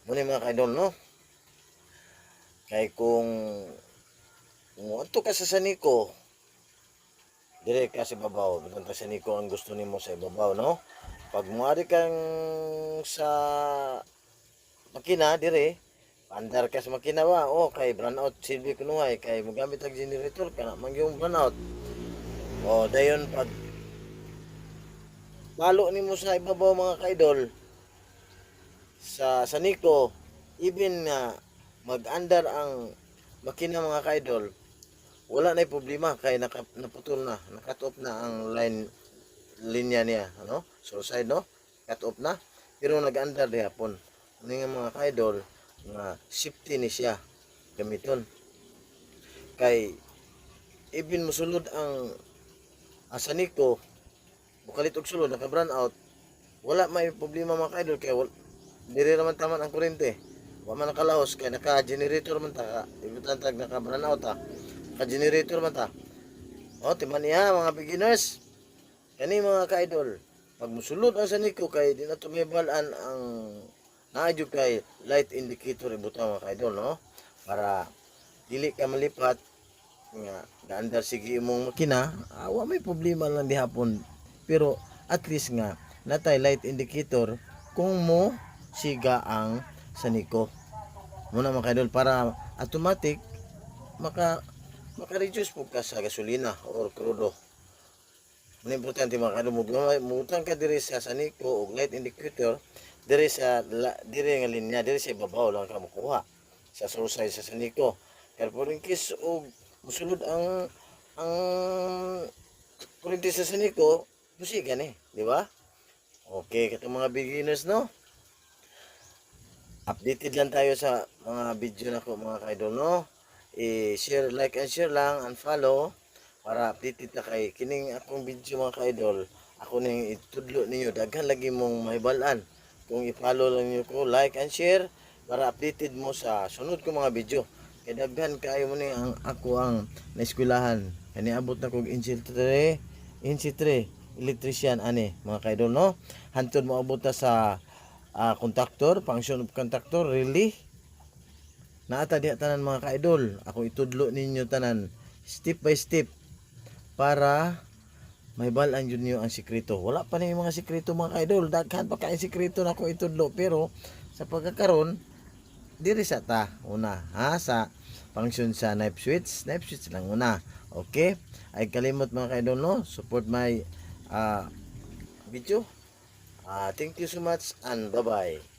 Muna mga kaidol, no? Kay kung ato ka sa saniko, dire ka sa babaw. Binanta sa saniko ang gusto nimo sa ibabaw, no? Pag muari kang sa makina, dire, andar ka sa makina ba? O, kay brownout, silbi kunuhay. Kay magamit ang generator ka na, mangyong brownout. O, dayon pag palo nimo sa ibabaw mga kaidol, sa saniko, even nga mag-andar ang makina mga kaidol, wala na problema kay naputol na, nakat off na ang linya niya, ano? So side, no? Cut off na. Pero nag-andar di hapon. Ano nga mga kaidol, nga safety ni siya gamiton. Kay even musulod ang asaniko, bukalit og sulod naka brown out, wala may problema mga kaidol kay diri naman taman ang kuryente. Wa man nakalahos kay naka-generator man ta, ibutan tag naka-brown out ta. Naka-generator man ta. O timan niya mga beginners. Kani mga kaidol, pag musulod ang saniko kay di na tumibalan ang naadyo kay light indicator ibutang mga kaidol, no? Para dili ka malipat nga gaandar sige imong makina, wa may problema lang di hapon. Pero at least nga natay light indicator kung mo siga ang saniko. Muna mga kaidol para automatic maka-reduce po ka sa gasolina or crudo. Ang importante mga kaidol, mutang ka diri sa saniko o light indicator diri sa diri nga linya, diri sa ibabaw lang ka makuha sa susay sa saniko. Pero in case og musulod ang kuryente sa saniko, musiga ni, di ba? Okay, katong mga beginners, no? Updated lang tayo sa mga video na ko mga kaidol, no? I-share, like and share lang and follow para updated na kay kining akong video mga kaidol. Ako ning itudlo ninyo, daghan lagi mong mahibalan. Kung i-follow lang niyo ko, like and share para updated mo sa sunod ko mga video. Kay daghan kaayo mo ni ang ako ang naeskwelahan. Kani abot na kog inchi 3, electrician ani mga kaidol, no? Hantod mo abot sa contractor, function of contractor, really? Naata diha tanan mga kaidol. Ako itudlo ninyo tanan step by step para may balaan yun niyo ang sikreto. Wala pa na yung mga sikreto mga kaidol. Daghan pa kain sikreto na ako itudlo. Pero sa pagkakaroon, diri sa ta una ha sa function sa knife switch lang una. Okay? Ay kalimot mga kaidol, no? Support my video. Thank you so much and bye-bye.